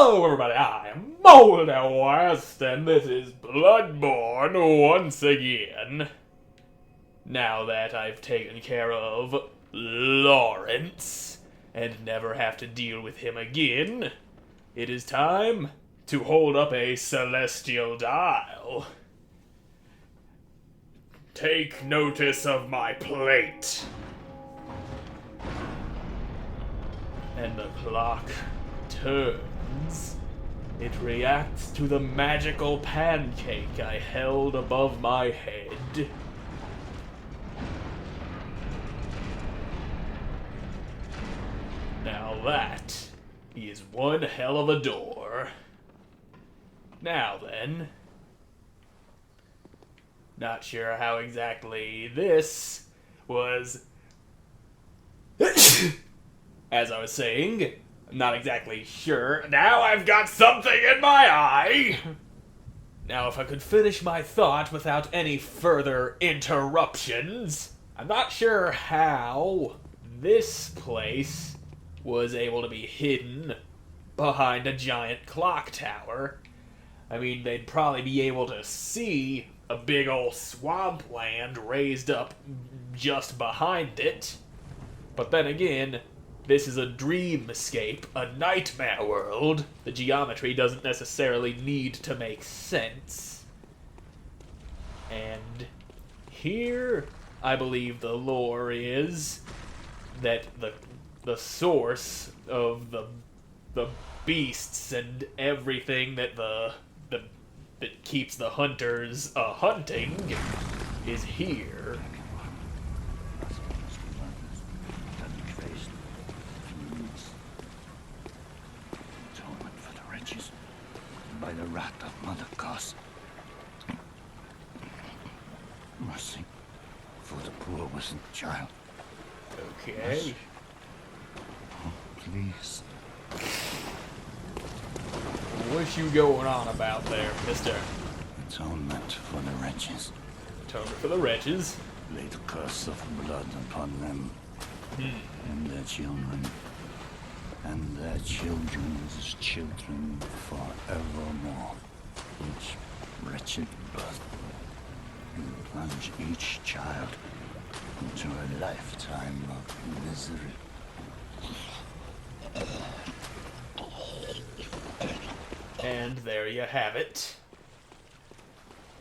Hello everybody, I am Moldy West, and this is Bloodborne once again. Now that I've taken care of Lawrence, and never have to deal with him again, it is time to hold up a celestial dial. Take notice of my plate. And the clock turns. It reacts to the magical pancake I held above my head. Now that is one hell of a door. Now then, not sure how exactly this was. As I was saying, I'm not exactly sure. Now I've got something in my eye! Now, if I could finish my thought without any further interruptions, I'm not sure how this place was able to be hidden behind a giant clock tower. I mean, they'd probably be able to see a big old swampland raised up just behind it. But then again, this is a dreamscape, a nightmare world. The geometry doesn't necessarily need to make sense. And here, I believe the lore is that the source of the beasts and everything that that keeps the hunters hunting is here. By the rat of Mother Goss. Mercy for the poor wasn't child. Okay. Oh, please. What you going on about there, mister? Atonement for the wretches. Atonement for the wretches. Lay the curse of blood upon them and their children. And their children's children forevermore. Each wretched birth will plunge each child into a lifetime of misery. And there you have it.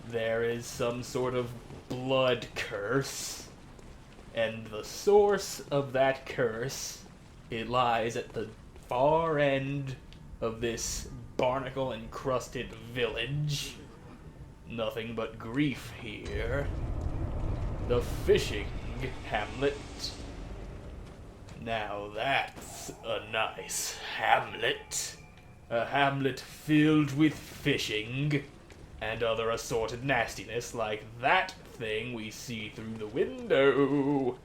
There is some sort of blood curse. And the source of that curse, it lies at the far end of this barnacle-encrusted village. Nothing but grief here. The fishing hamlet. Now that's a nice hamlet. A hamlet filled with fishing and other assorted nastiness like that thing we see through the window.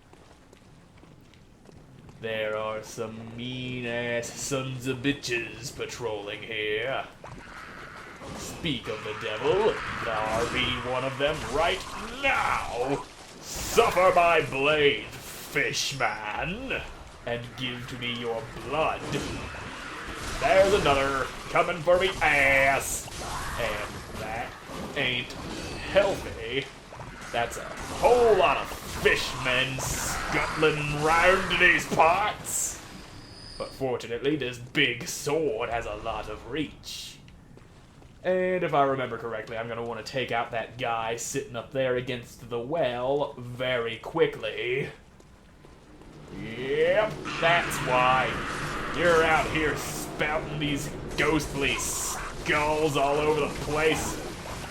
There are some mean-ass sons of bitches patrolling here. Speak of the devil, thou be one of them right now. Suffer my blade, fishman, and give to me your blood. There's another coming for me ass. And that ain't healthy. That's a whole lot of fishmen scuttling round these parts. But fortunately, this big sword has a lot of reach. And if I remember correctly, I'm going to want to take out that guy sitting up there against the well very quickly. Yep, that's why. You're out here spouting these ghostly skulls all over the place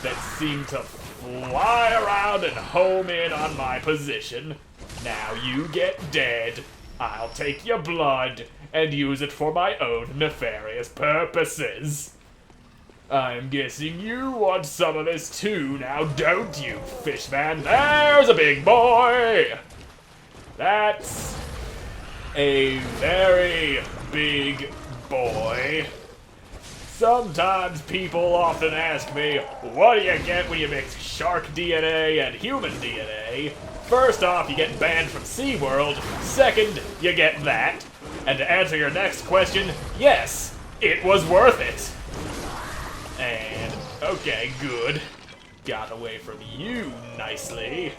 that seem to fly around and home in on my position. Now you get dead. I'll take your blood and use it for my own nefarious purposes. I'm guessing you want some of this too, now don't you, fishman? There's a big boy! That's a very big boy. Sometimes people often ask me, what do you get when you mix shark DNA and human DNA? First off, you get banned from SeaWorld. Second, you get that. And to answer your next question, yes, it was worth it. And, okay, good. Got away from you nicely.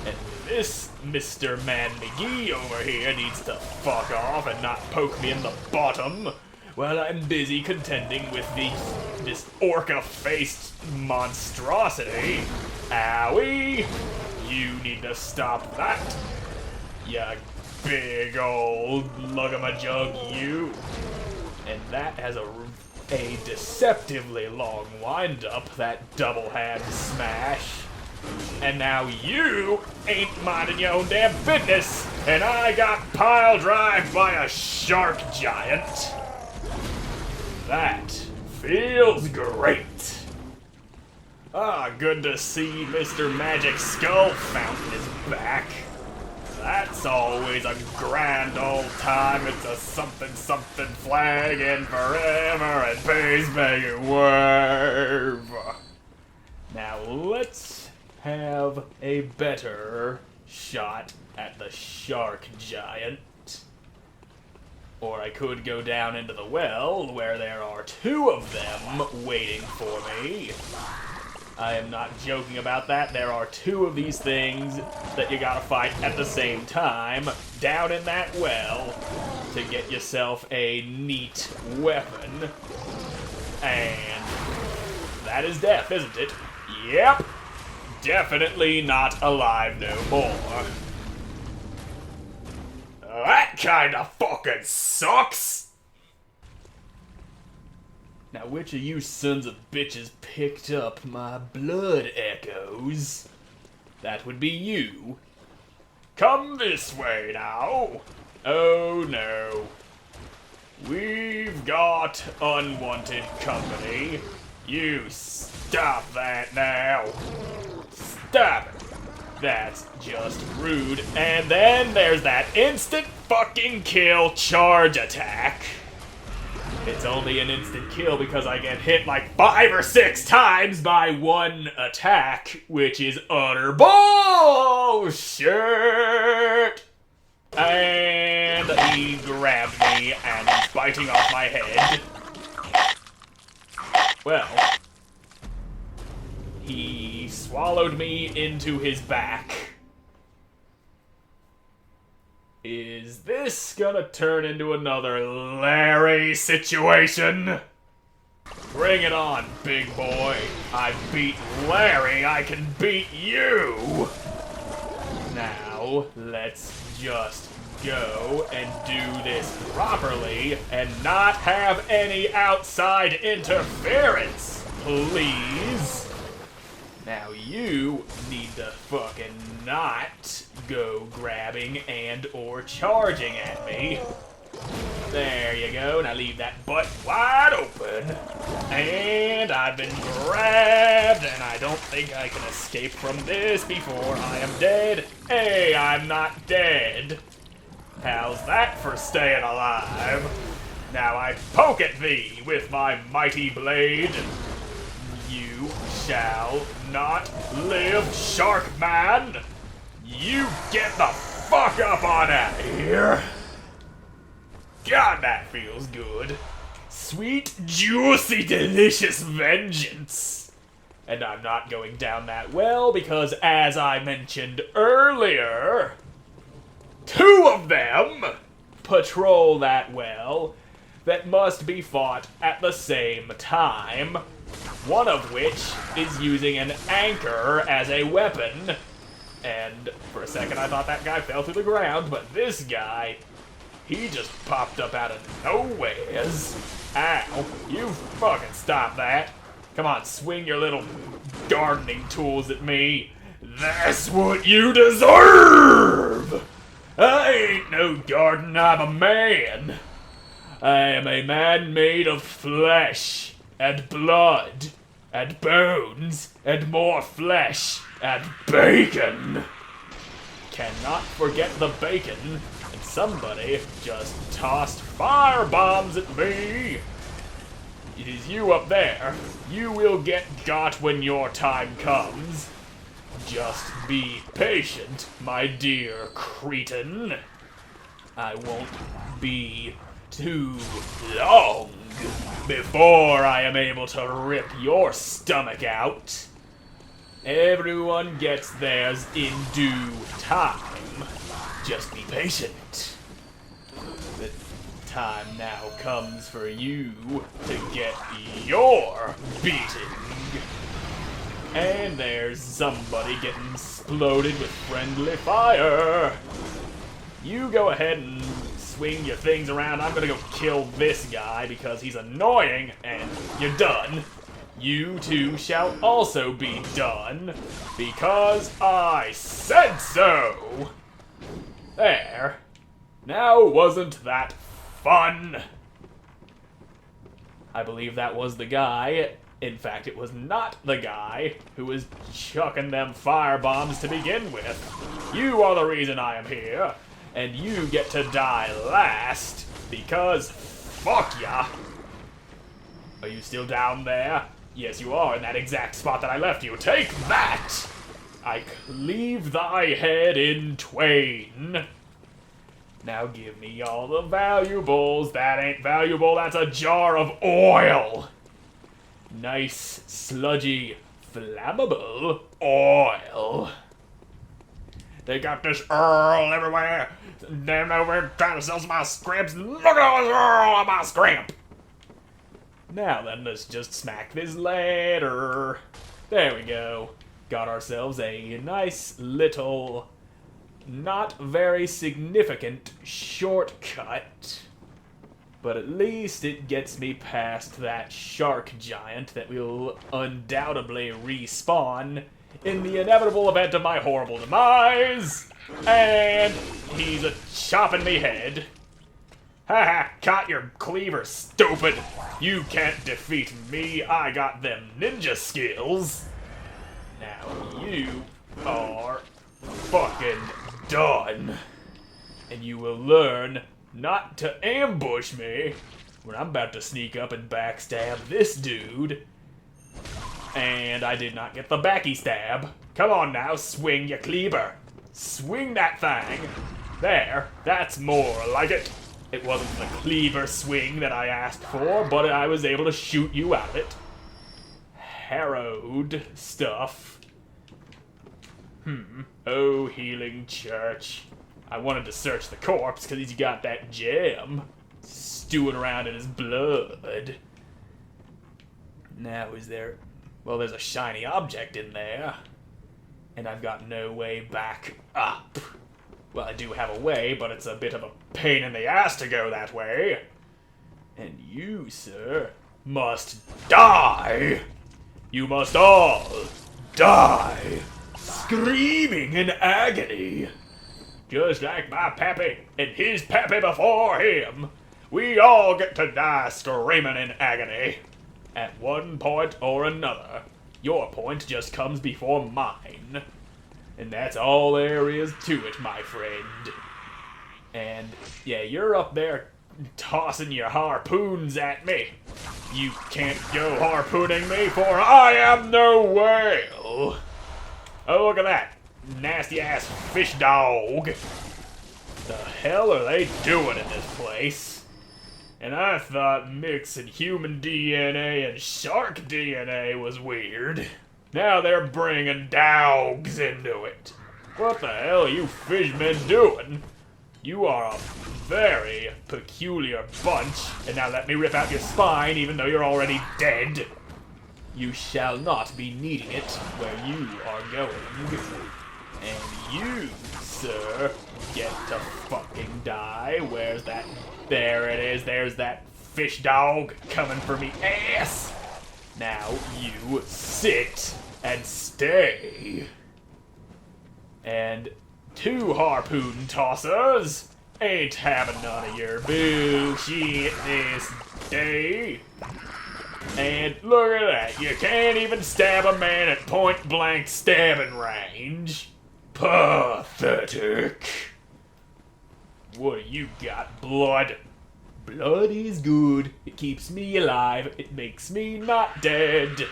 And this Mr. Man McGee over here needs to fuck off and not poke me in the bottom while I'm busy contending with this orca-faced monstrosity. Owie! You need to stop that. Ya big old lug-a-ma-jug, you. And that has a deceptively long wind-up, that double-hand smash. And now you ain't minding your own damn business, and I got pile-drived by a shark giant. That feels great. Ah, good to see Mr. Magic Skull Fountain is back. That's always a grand old time. It's a something flagging forever and pays me worth. Now let's have a better shot at the shark giant. Or I could go down into the well where there are 2 of them waiting for me. I am not joking about that. There are 2 of these things that you gotta fight at the same time down in that well to get yourself a neat weapon. And that is death, isn't it? Yep. Definitely not alive no more. That kinda fucking sucks! Now, which of you sons of bitches picked up my blood echoes? That would be you. Come this way now. Oh no. We've got unwanted company. You stop that now. Stop it. That's just rude. And then there's that instant fucking kill charge attack. It's only an instant kill because I get hit like 5 or 6 times by one attack, which is utter bullshit. And he grabbed me and he's biting off my head. Well, he swallowed me into his back. Is this gonna turn into another Larry situation? Bring it on, big boy. I beat Larry, I can beat you! Now, let's just go and do this properly and not have any outside interference, please. Now you need to fucking not go grabbing and or charging at me. There you go. Now leave that butt wide open. And I've been grabbed, and I don't think I can escape from this before I am dead. Hey, I'm not dead. How's that for staying alive? Now I poke at thee with my mighty blade. You shall not live, Shark Man! You get the fuck up on out of here! God, that feels good. Sweet, juicy, delicious vengeance! And I'm not going down that well because, as I mentioned earlier, 2 of them patrol that well that must be fought at the same time. One of which is using an anchor as a weapon. And for a second I thought that guy fell through the ground, but this guy, he just popped up out of nowheres. Ow, you fucking stop that. Come on, swing your little gardening tools at me. That's what you deserve! I ain't no garden, I'm a man. I am a man made of flesh and blood and bones and more flesh and bacon. Cannot forget the bacon. And somebody just tossed fire bombs at me. It is you up there. You will get got when your time comes. Just be patient, my dear cretin. I won't be too long. before I am able to rip your stomach out. Everyone gets theirs in due time. Just be patient. The time now comes for you to get your beating. And there's somebody getting exploded with friendly fire. You go ahead and swing your things around. I'm gonna go kill this guy because he's annoying, and you're done. You two shall also be done because I said so. There. Now, wasn't that fun? I believe that was the guy. In fact, it was not the guy who was chucking them firebombs to begin with. You are the reason I am here, and you get to die last because fuck ya. Are you still down there? Yes, you are in that exact spot that I left you. Take that! I cleave thy head in twain. Now give me all the valuables. That ain't valuable, that's a jar of oil. Nice, sludgy, flammable oil. They got this Earl everywhere. Damn over trying to sell some of my scrimps. Look at all this Earl on my scrimp. Now then, let's just smack this ladder. There we go. Got ourselves a nice little, not very significant shortcut. But at least it gets me past that shark giant that will undoubtedly respawn in the inevitable event of my horrible demise. And he's chopping me head. Haha, caught your cleaver, stupid. You can't defeat me. I got them ninja skills. Now you are fucking done. And you will learn not to ambush me when I'm about to sneak up and backstab this dude. And I did not get the backy stab. Come on now, swing your cleaver. Swing that thing. There, that's more like it. It wasn't the cleaver swing that I asked for, but I was able to shoot you out of it. Harrowed stuff. Oh, healing church. I wanted to search the corpse because he's got that gem stewing around in his blood. Now, is there... Well, there's a shiny object in there. And I've got no way back up. Well, I do have a way, but it's a bit of a pain in the ass to go that way. And you, sir, must die. You must all die. Screaming in agony. Just like my pappy and his pappy before him. We all get to die screaming in agony. At one point or another. Your point just comes before mine. And that's all there is to it, my friend. And, yeah, you're up there tossing your harpoons at me. You can't go harpooning me, for I am no whale. Oh, look at that. Nasty-ass fish dog. The hell are they doing in this place? And I thought mixing human DNA and shark DNA was weird. Now they're bringing dogs into it. What the hell are you fishmen doing? You are a very peculiar bunch. And now let me rip out your spine even though you're already dead. You shall not be needing it where you are going. And you, sir, get to fucking die. Where's that? There it is. There's that fish dog coming for me ass. Now you sit and stay. And 2 harpoon tossers ain't having none of your bullshit this day. And look at that. You can't even stab a man at point blank stabbing range. Pathetic. What do you got, blood? Blood is good. It keeps me alive. It makes me not dead.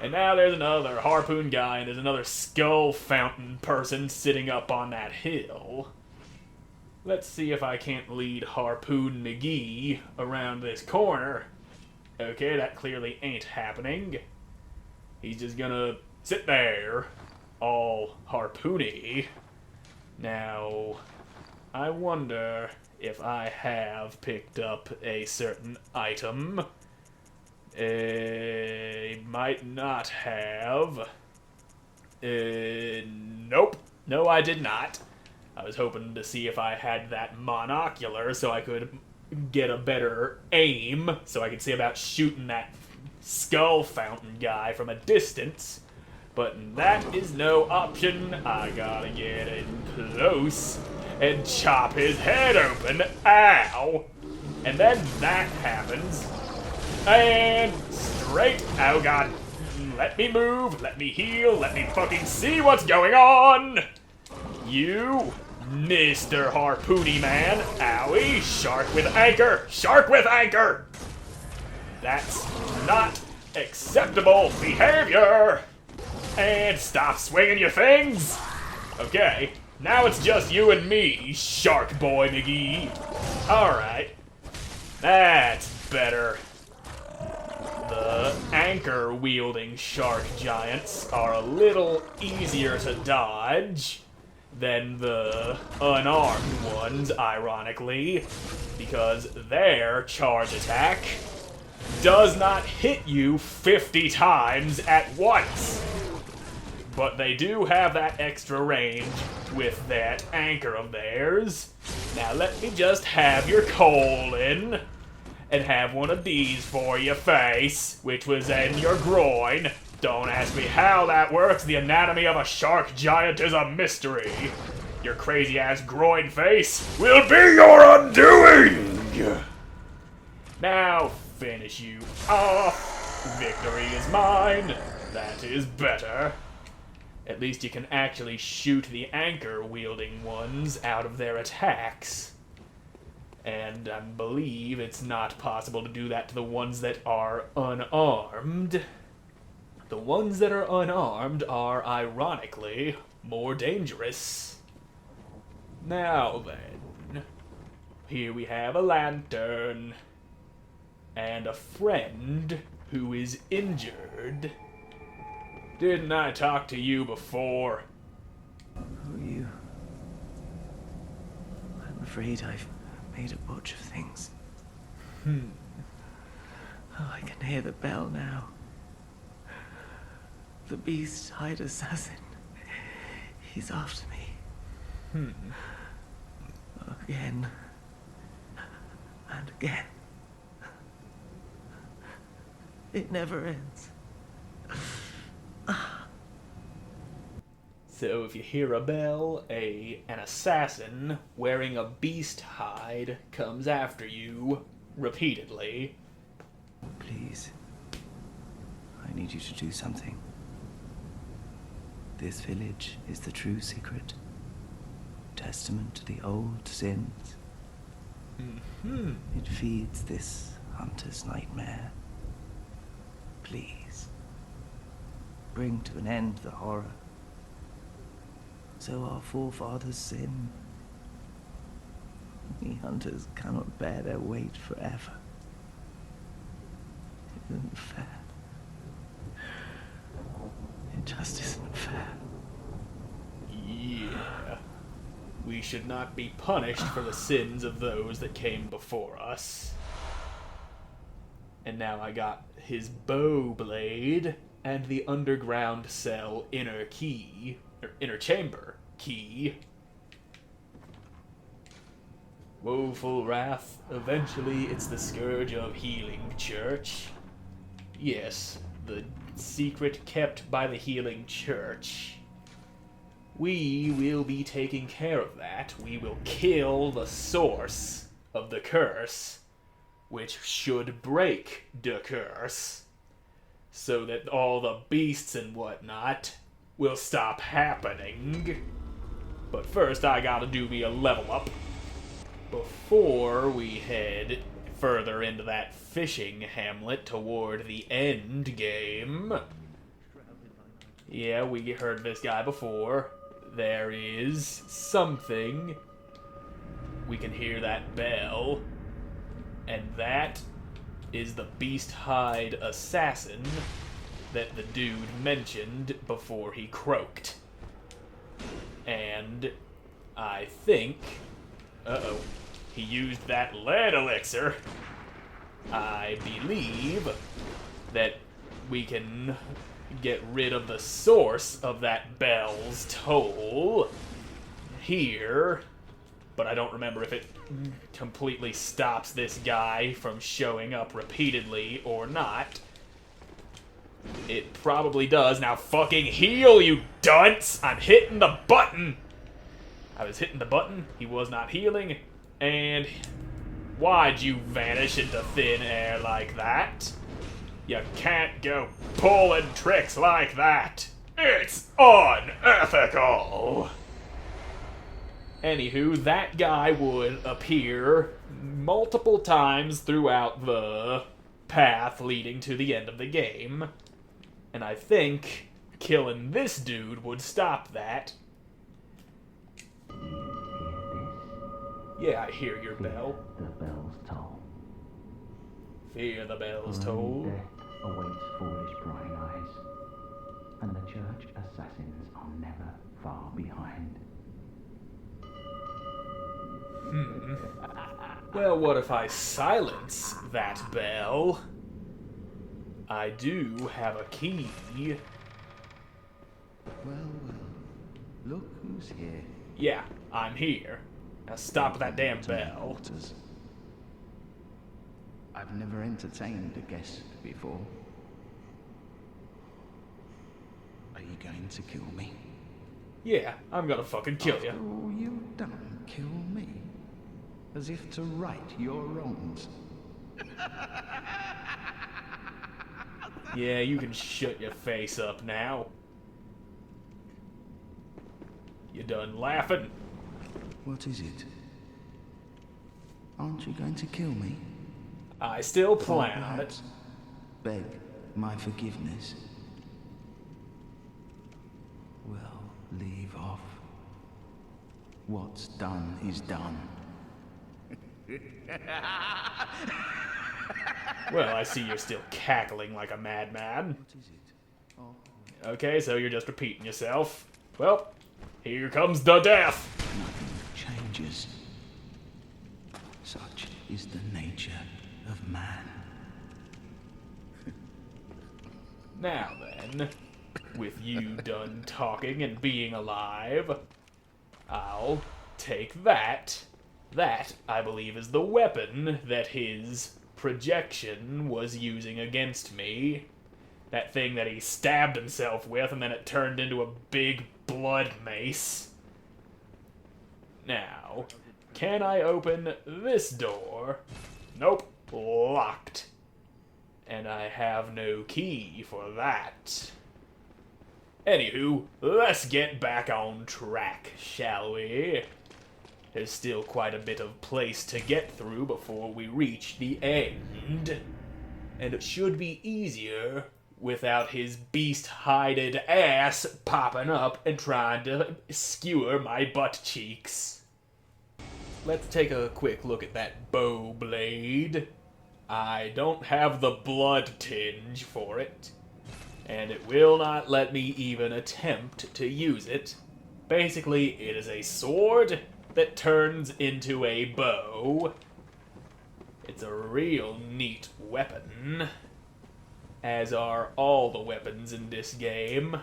And now there's another harpoon guy, and there's another skull fountain person sitting up on that hill. Let's see if I can't lead Harpoon McGee around this corner. Okay, that clearly ain't happening. He's just gonna sit there, all harpoony. Now, I wonder if I have picked up a certain item. Might not have. Nope. No, I did not. I was hoping to see if I had that monocular so I could get a better aim, so I could see about shooting that skull fountain guy from a distance. But that is no option. I gotta get in close and chop his head open. Ow! And then that happens. And straight. Oh god. Let me move. Let me heal. Let me fucking see what's going on. You, Mr. Harpoony Man. Owie. Shark with anchor. Shark with anchor. That's not acceptable behavior. And stop swinging your things. Okay. Now it's just you and me, Shark Boy McGee. Alright. That's better. The anchor-wielding shark giants are a little easier to dodge than the unarmed ones, ironically, because their charge attack does not hit you 50 times at once. But they do have that extra range with that anchor of theirs. Now let me just have your colon and have one of these for your face, which was in your groin. Don't ask me how that works. The anatomy of a shark giant is a mystery. Your crazy-ass groin face will be your undoing! Now finish you off. Victory is mine. That is better. At least you can actually shoot the anchor-wielding ones out of their attacks. And I believe it's not possible to do that to the ones that are unarmed. The ones that are unarmed are, ironically, more dangerous. Now then, here we have a lantern. And a friend who is injured. Didn't I talk to you before? Who are you? I'm afraid I've made a botch of things. Oh, I can hear the bell now. The beast-eyed assassin. He's after me. Again. And again. It never ends. So if you hear a bell, an assassin wearing a beast hide comes after you repeatedly. Please. I need you to do something. This village is the true secret. Testament to the old sins. It feeds this hunter's nightmare. Please. Bring to an end the horror. So our forefathers sin. We hunters cannot bear their weight forever. It isn't fair. It just isn't fair. Yeah. We should not be punished for the sins of those that came before us. And now I got his bow blade and the underground cell inner chamber key. Woeful wrath. Eventually it's the scourge of Healing Church. Yes, the secret kept by the Healing Church. We will be taking care of that. We will kill the source of the curse, which should break the curse, so that all the beasts and whatnot will stop happening. But first I gotta do me a level up before we head further into that fishing hamlet toward the end game. Yeah, we heard this guy before. There is something we can hear that bell. And that is the beast hide assassin that the dude mentioned before he croaked. And I think... uh-oh. He used that lead elixir. I believe that we can get rid of the source of that bell's toll here, but I don't remember if it completely stops this guy from showing up repeatedly or not. It probably does. Now fucking heal, you dunce! I'm hitting the button! I was hitting the button, he was not healing, and why'd you vanish into thin air like that? You can't go pulling tricks like that. It's unethical. Anywho, that guy would appear multiple times throughout the path leading to the end of the game. And I think killing this dude would stop that. Yeah, I hear your bell. The bells toll. Fear the bells For toll. only death awaits foolish prying eyes, and the church assassins are never far behind. Well, what if I silence that bell? I do have a key. Well, look who's here. Yeah, I'm here. Now stop that damn To my bell. quarters. I've never entertained a guest before. Are you going to kill me? Yeah, I'm gonna fucking kill After you. all you've done, kill me. As if to right your wrongs. Yeah, you can shut your face up now. You done laughing? What is it? Aren't you going to kill me? I still Or plan on it. perhaps beg my forgiveness? Well, leave off. What's done is done. Well, I see you're still cackling like a madman. What is it? Oh, Okay, so you're just repeating yourself. Well, here comes the death. nothing changes. Such is the nature of man. Now then, with you done talking and being alive, I'll take that. That, I believe, is the weapon that his projection was using against me. That thing that he stabbed himself with, and then it turned into a big blood mace. Now, can I open this door? Nope, locked. And I have no key for that. Anywho, let's get back on track, shall we? There's still quite a bit of place to get through before we reach the end. And it should be easier without his beast-hided ass popping up and trying to skewer my butt cheeks. Let's take a quick look at that bow blade. I don't have the blood tinge for it, and it will not let me even attempt to use it. Basically, it is a sword that turns into a bow. It's a real neat weapon, as are all the weapons in this game.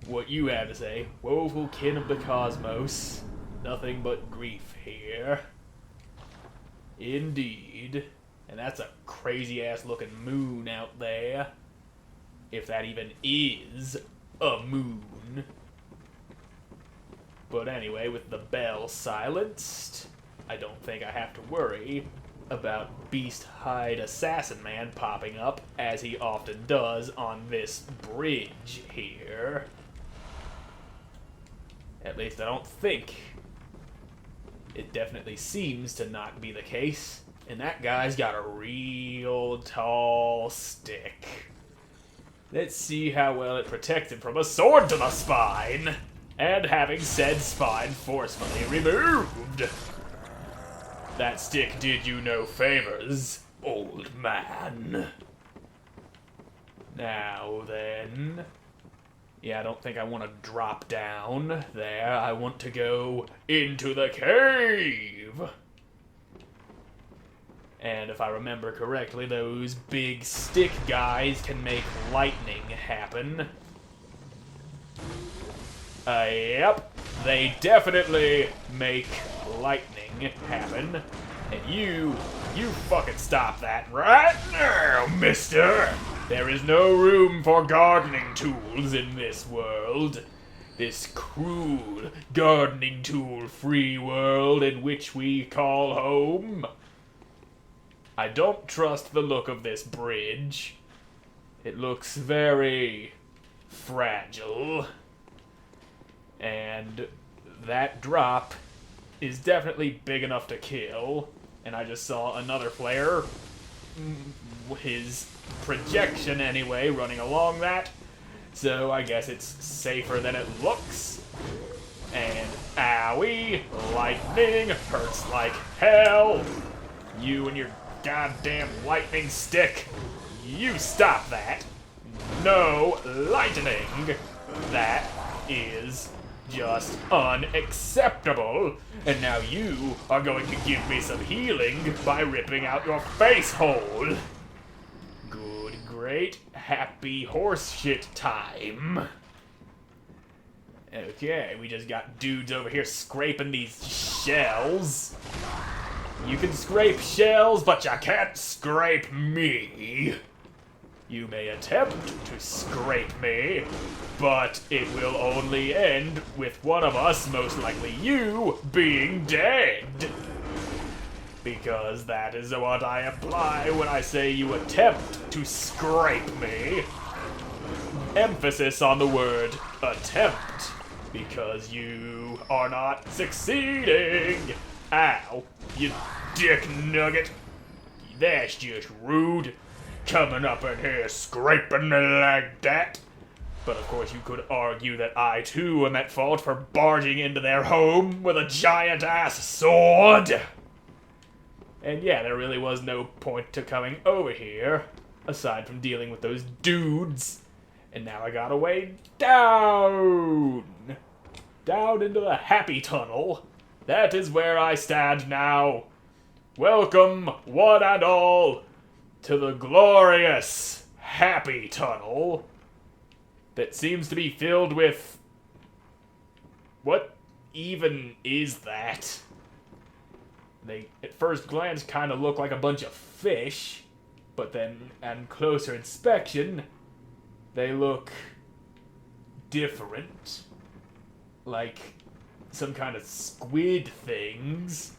What you have to say, woeful kin of the cosmos, nothing but grief here. Indeed. And that's a crazy-ass looking moon out there. If that even is a moon. But anyway, with the bell silenced, I don't think I have to worry about Beast-Hide Assassin Man popping up, as he often does on this bridge here. At least I don't think. It definitely seems to not be the case. And that guy's got a real tall stick. Let's see how well it protects him from a sword to the spine. And having said spine forcefully removed. That stick did you no favors, old man. Now then... Yeah, I don't think I want to drop down there. I want to go into the cave! And if I remember correctly, those big stick guys can make lightning happen. Yep, they definitely make lightning happen. And you fucking stop that right now, mister! There is no room for gardening tools in this world. This cruel, gardening tool-free world in which we call home. I don't trust the look of this bridge. It looks very fragile. And that drop is definitely big enough to kill. And I just saw another flare. His projection, anyway, running along that. So I guess it's safer than it looks. And owie, lightning hurts like hell. You and your goddamn lightning stick. You stop that. No lightning. That is just unacceptable. And now you are going to give me some healing by ripping out your face hole. Good, great, happy horse shit time. Okay, we just got dudes over here scraping these shells. You can scrape shells, but you can't scrape me. You may attempt to scrape me, but it will only end with one of us, most likely you, being dead. Because that is what I imply when I say you attempt to scrape me. Emphasis on the word attempt, because you are not succeeding. Ow, you dick nugget. That's just rude. Coming up in here scraping me like that. But of course you could argue that I too am at fault for barging into their home with a giant ass sword. And yeah, there really was no point to coming over here, aside from dealing with those dudes. And now I got a way down. Down into the Happy Tunnel. That is where I stand now. Welcome, one and all, to the glorious Happy Tunnel that seems to be filled with... What even is that? They, at first glance, kind of look like a bunch of fish, but then, on closer inspection, they look different. Like some kind of squid things.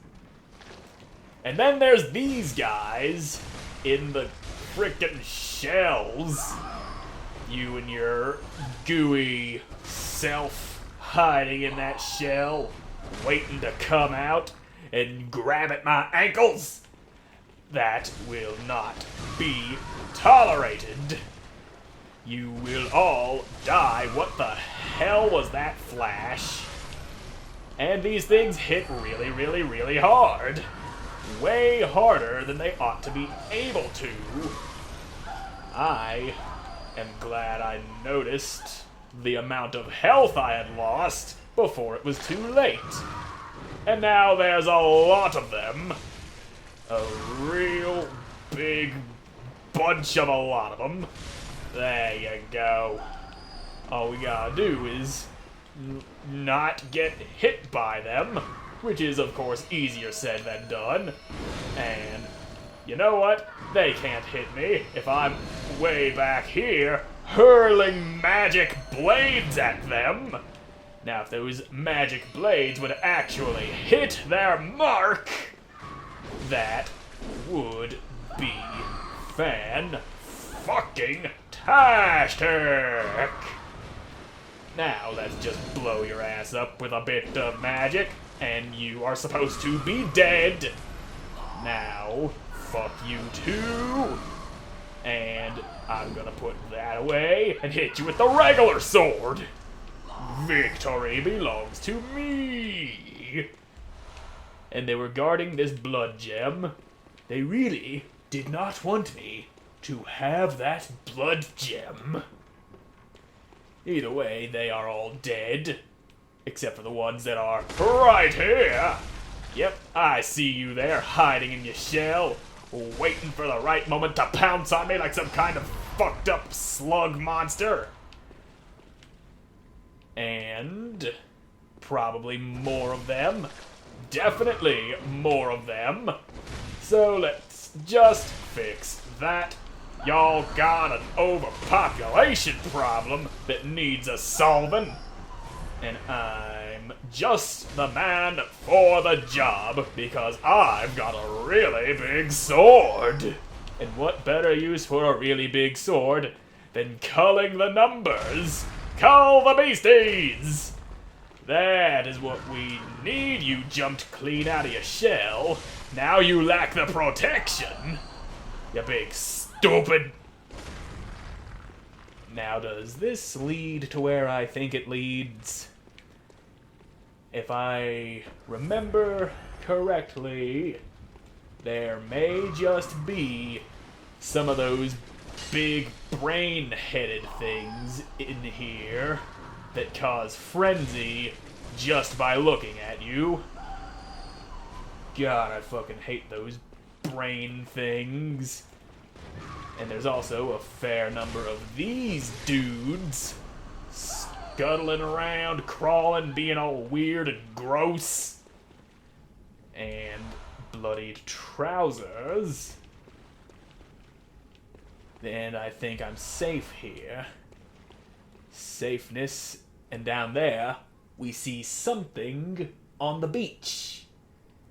And then there's these guys in the frickin' shells. You and your gooey self hiding in that shell, waiting to come out and grab at my ankles. That will not be tolerated. You will all die. What the hell was that flash? And these things hit really, really, really hard. Way harder than they ought to be able to. I am glad I noticed the amount of health I had lost before it was too late. And now there's a lot of them. A real big bunch of a lot of them. There you go. All we gotta do is not get hit by them, which is, of course, easier said than done. And you know what? They can't hit me if I'm way back here hurling magic blades at them. Now, if those magic blades would actually hit their mark, that would be fan-fucking-tastic. Now, let's just blow your ass up with a bit of magic, and you are supposed to be dead. Now, fuck you too. And I'm gonna put that away and hit you with the regular sword. Victory belongs to me. and they were guarding this blood gem. They really did not want me to have that blood gem. Either way, they are all dead. Except for the ones that are right here. Yep, I see you there, hiding in your shell, waiting for the right moment to pounce on me like some kind of fucked up slug monster. And probably more of them. Definitely more of them. So let's just fix that. Y'all got an overpopulation problem that needs a solving. And I'm just the man for the job because I've got a really big sword. And what better use for a really big sword than culling the numbers? Cull the beasties! That is what we need. You jumped clean out of your shell. Now you lack the protection. You big stupid. Now does this lead to where I think it leads? If I remember correctly, there may just be some of those big brain-headed things in here that cause frenzy just by looking at you. God, I fucking hate those brain things. And there's also a fair number of these dudes scuttling around, crawling, being all weird and gross. And bloodied trousers. And I think I'm safe here. Safeness. And down there, we see something on the beach.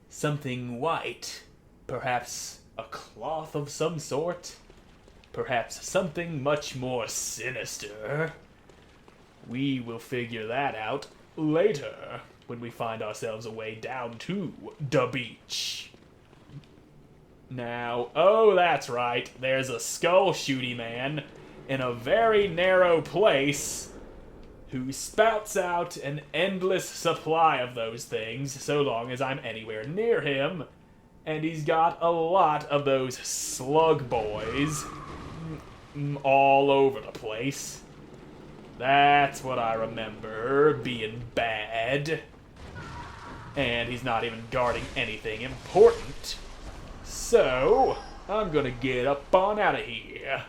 Something white. Perhaps a cloth of some sort. Perhaps something much more sinister. We will figure that out later when we find ourselves a way down to the beach. Now, oh, that's right, there's a skull-shooty man in a very narrow place who spouts out an endless supply of those things so long as I'm anywhere near him, and he's got a lot of those slug boys all over the place. That's what I remember being bad. And he's not even guarding anything important. So, I'm gonna get up on out of here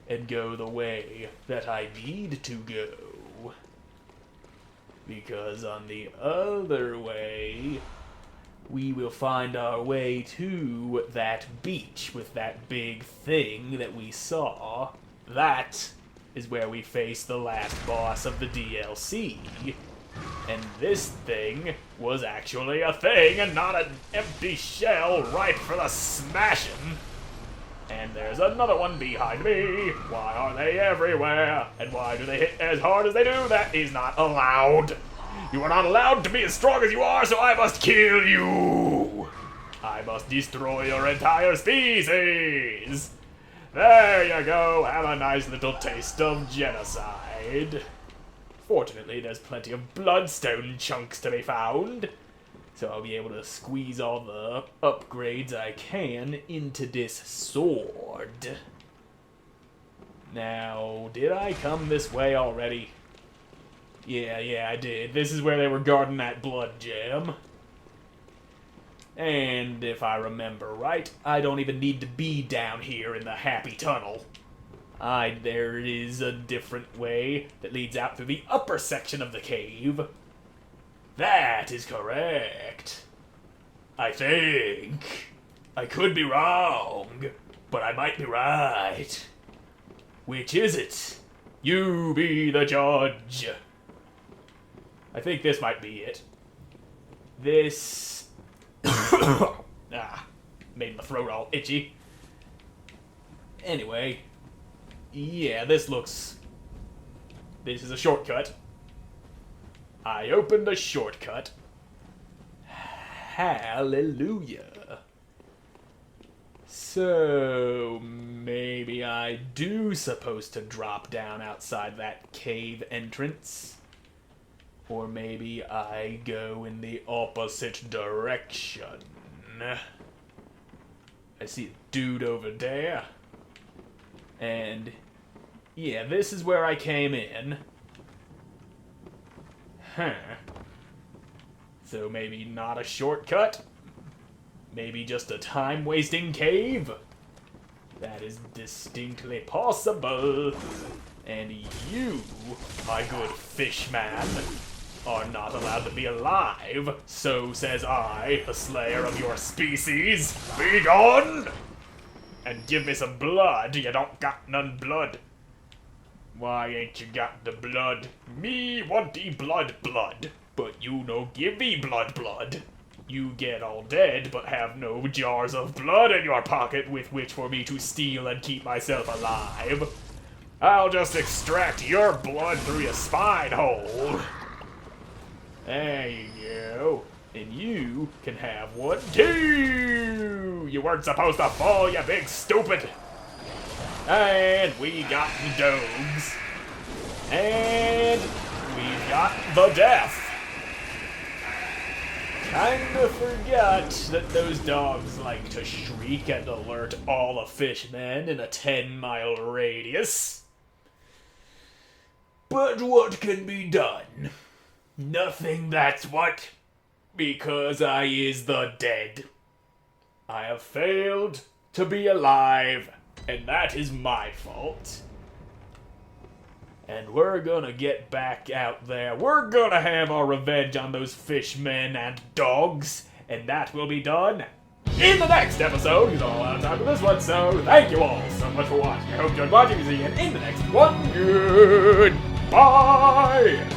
and go the way that I need to go. Because on the other way, we will find our way to that beach with that big thing that we saw. That is where we face the last boss of the DLC. And this thing was actually a thing and not an empty shell ripe for the smashing. And there's another one behind me. Why are they everywhere? And why do they hit as hard as they do? That is not allowed. You are not allowed to be as strong as you are, so I must kill you. I must destroy your entire species. There you go. Have a nice little taste of genocide. Fortunately, there's plenty of bloodstone chunks to be found, so I'll be able to squeeze all the upgrades I can into this sword. Now, did I come this way already? Yeah, I did. This is where they were guarding that blood gem. And if I remember right, I don't even need to be down here in the Happy Tunnel. There is a different way that leads out through the upper section of the cave. That is correct. I think. I could be wrong, but I might be right. Which is it? You be the judge. I think this might be it. This... made my throat all itchy. Anyway, yeah, this is a shortcut. I opened a shortcut. Hallelujah. So, maybe I do supposed to drop down outside that cave entrance. Or maybe I go in the opposite direction. I see a dude over there. And yeah, this is where I came in. Huh. So maybe not a shortcut? Maybe just a time-wasting cave? That is distinctly possible. And you, my good fish man, are not allowed to be alive. So says I, the slayer of your species. Be gone! And give me some blood. You don't got none blood. Why ain't you got the blood? Me want the blood. But you no give me blood. You get all dead, but have no jars of blood in your pocket with which for me to steal and keep myself alive. I'll just extract your blood through your spine hole. There you go. And you can have one too. You weren't supposed to fall, you big stupid. And we got the dogs. And we got the death. Kinda forgot that those dogs like to shriek and alert all the fishmen in a 10-mile radius. But what can be done? Nothing, that's what. Because I is the dead. I have failed to be alive, and that is my fault. And we're gonna get back out there. We're gonna have our revenge on those fishmen and dogs, and that will be done in the next episode. He's all out of time for this one, so thank you all so much for watching. I hope you enjoyed watching. See you in the next one. Goodbye!